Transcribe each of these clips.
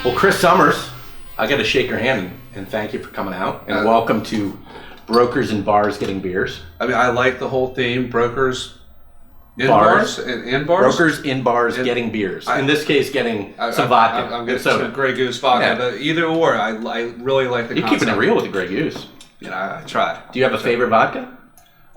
Well, Chris Summers, I got to shake your hand and thank you for coming out, and welcome to Brokers in Bars Getting Beers. I mean, I like the whole theme, brokers in bars and bars. Brokers in bars getting beers. In this case, getting some vodka. I'm getting some Grey Goose vodka, but either or, I really like the concept. You're keeping it real with the Grey Goose. You know, I try. Do you have a favorite vodka?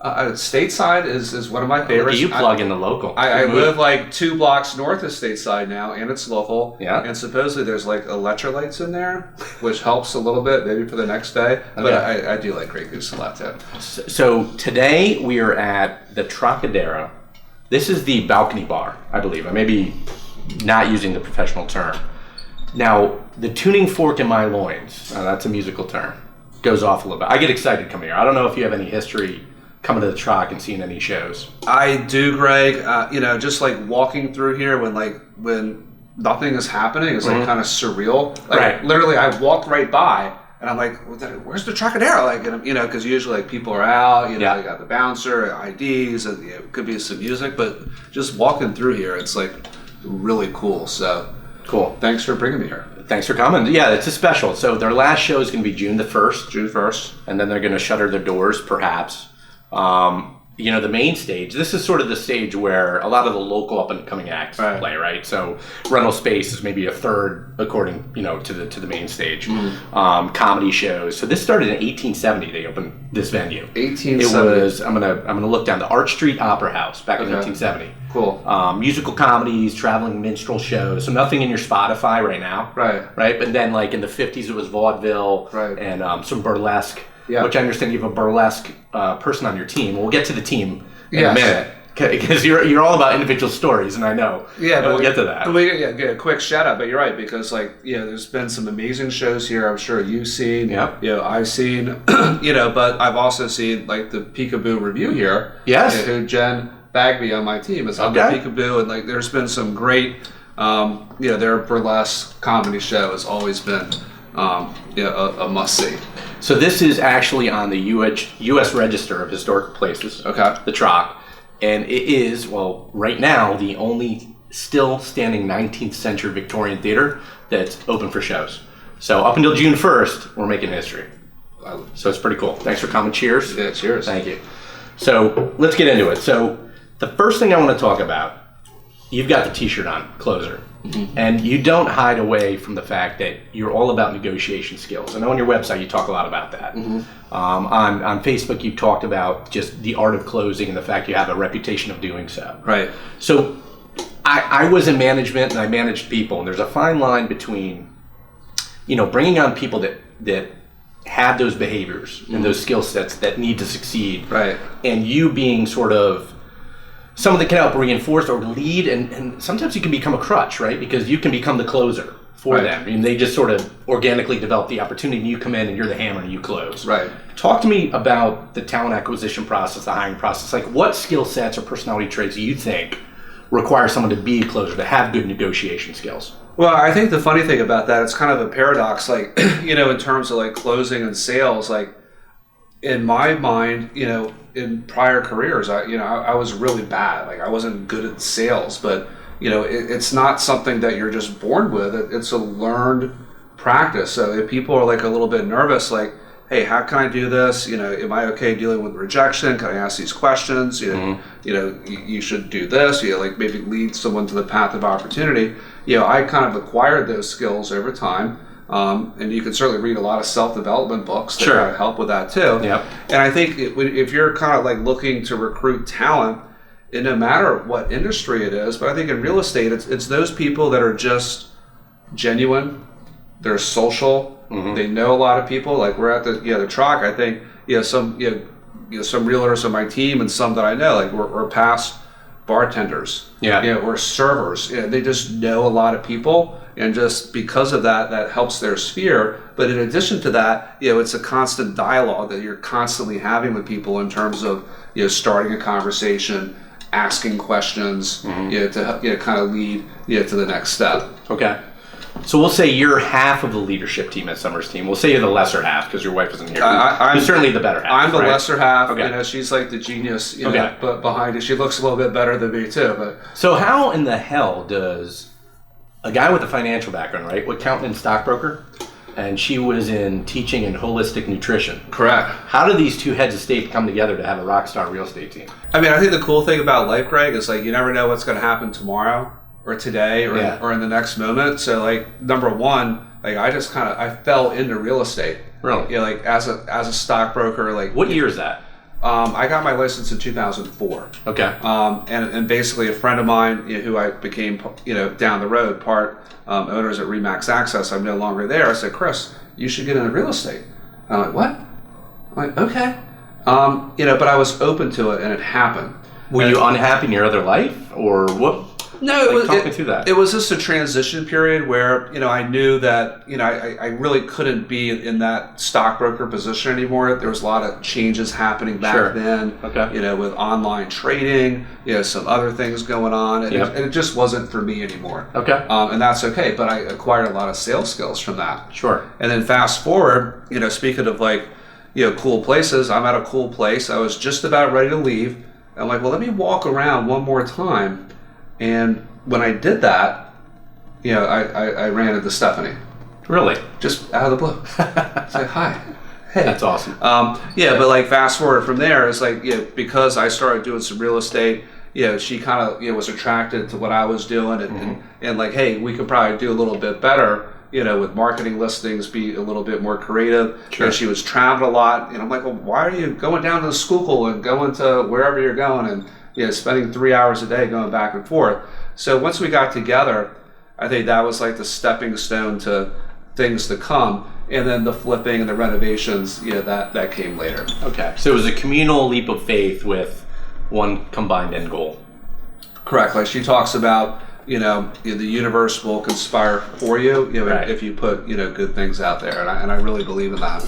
Stateside is one of my favorites. You plug in the local. I live like 2 blocks north of Stateside now, and it's local. Yeah. And supposedly there's like electrolytes in there, which helps a little bit, maybe for the next day. But I do like Grey Goose a lot too. So today we are at the Trocadero. This is the balcony bar, I believe. I may be not using the professional term. Now, the tuning fork in my loins, that's a musical term, goes off a little bit. I get excited coming here. I don't know if you have any history coming to the Troc and seeing any shows. I do, Greg. You know, just like walking through here when nothing is happening is like kind of surreal. Like, right. Literally, I walked right by and I'm like, where's the Trocadero? Like, you know, because usually like people are out. You know, they got the bouncer, IDs, and it could be some music. But just walking through here, it's like really cool. So cool. Thanks for bringing me here. Thanks for coming. Yeah, it's a special. So their last show is going to be June the 1st. June 1st. And then they're going to shutter their doors, perhaps. You know, the main stage, this is sort of the stage where a lot of the local up-and-coming acts play, right? So rental space is maybe a third, according, you know, to the main stage. Comedy shows. So this started in 1870. They opened this venue. 1870. It was, I'm gonna look down, the Arch Street Opera House back in 1970. Cool. Musical comedies, traveling minstrel shows. So nothing in your Spotify right now. Right? But then, like, in the 50s, it was vaudeville and some burlesque. Yeah. Which I understand you have a burlesque person on your team. We'll get to the team in a minute because you're all about individual stories, and I know. Yeah, but we'll get to that. But we get a quick shout out. But you're right, because like, you know, there's been some amazing shows here. I'm sure you've seen. Yeah. You know, I've seen. You know, but I've also seen like the Peekaboo Review here. Yes. You know, who Jen Bagby on my team is on the Peekaboo, and like there's been some great. You know, their burlesque comedy show has always been. You know, a must see. So this is actually on the U.S. Register of Historic Places, the Troc, and it is, well, right now, the only still standing 19th century Victorian theater that's open for shows. So up until June 1st, we're making history. So it's pretty cool. Thanks for coming. Cheers. Yeah, cheers. Thank you. So let's get into it. So the first thing I want to talk about, you've got the t-shirt on, Closer. And you don't hide away from the fact that you're all about negotiation skills. I know on your website you talk a lot about that. On Facebook you talked about just the art of closing and the fact you have a reputation of doing so. Right. So I was in management and I managed people, and there's a fine line between, you know, bringing on people that have those behaviors and those skill sets that need to succeed. Right. And you being sort of someone that can help reinforce or lead, and sometimes you can become a crutch, right? Because you can become the closer for them. I mean, they just sort of organically develop the opportunity, and you come in and you're the hammer and you close. Right. Talk to me about the talent acquisition process, the hiring process. Like, what skill sets or personality traits do you think require someone to be a closer, to have good negotiation skills? Well, I think the funny thing about that, it's kind of a paradox, like, you know, in terms of like closing and sales, like in my mind, you know, in prior careers, I was really bad. Like, I wasn't good at sales, but you know, it's not something that you're just born with. It's a learned practice. So if people are like a little bit nervous, like, hey, how can I do this? You know, am I okay dealing with rejection? Can I ask these questions? You know, you should do this. You know, like maybe lead someone to the path of opportunity. You know, I kind of acquired those skills over time. And you can certainly read a lot of self-development books that kind of help with that too. Yep. And I think if you're kind of like looking to recruit talent, in no matter what industry it is, but I think in real estate, it's those people that are just genuine, they're social, they know a lot of people. Like we're at the Troc, I think some realtors on my team and some that I know, like we're past bartenders, or servers. They just know a lot of people. And just because of that, that helps their sphere. But in addition to that, it's a constant dialogue that you're constantly having with people in terms of, starting a conversation, asking questions, to kind of lead, to the next step. Okay. So we'll say you're half of the leadership team at Summers' team. We'll say you're the lesser half because your wife isn't here. I'm certainly the better half. I'm the right? lesser half. Okay. She's like the genius, but behind it, she looks a little bit better than me too. But so how in the hell does a guy with a financial background, right? Accountant and stockbroker, and she was in teaching and holistic nutrition. Correct. How do these two heads of state come together to have a rock star real estate team? I mean, I think the cool thing about life, Greg, is like you never know what's going to happen tomorrow or today or in the next moment. So like number one, like I fell into real estate. Really? You know, like as a stockbroker, like What year is that? I got my license in 2004. Okay. And basically a friend of mine, you know, who I became, you know, down the road, owners at Remax Access, I'm no longer there. I said, Chris, you should get into real estate. And I'm like, what? I'm like, okay. You know, but I was open to it and it happened. Were you unhappy in your other life or what? No, talk me through that. It was just a transition period where, you know, I knew that, you know, I really couldn't be in that stockbroker position anymore. There was a lot of changes happening back then, Okay. you know, with online trading, you know, some other things going on. And, Yep. it just wasn't for me anymore. Okay. And that's okay. But I acquired a lot of sales skills from that. Sure. And then fast forward, you know, speaking of like, you know, cool places, I'm at a cool place. I was just about ready to leave. I'm like, well, let me walk around one more time. And when I did that, you know, I ran into Stephanie. Really? Just out of the blue. It's like, hi. Hey. That's awesome. Yeah, but like fast forward from there, it's like, you know, because I started doing some real estate, you know, she kind of, you know, was attracted to what I was doing and like, hey, we could probably do a little bit better, you know, with marketing listings, be a little bit more creative. Sure. And she was traveling a lot. And I'm like, well, why are you going down to the Schuylkill and going to wherever you're going and, you know, spending 3 hours a day going back and forth? So once we got together, I think that was like the stepping stone to things to come. And then the flipping and the renovations, you know, that came later. Okay. So it was a communal leap of faith with one combined end goal. Correct. Like she talks about, you know, the universe will conspire for you, you know, Right. if you put, you know, good things out there. And I really believe in that.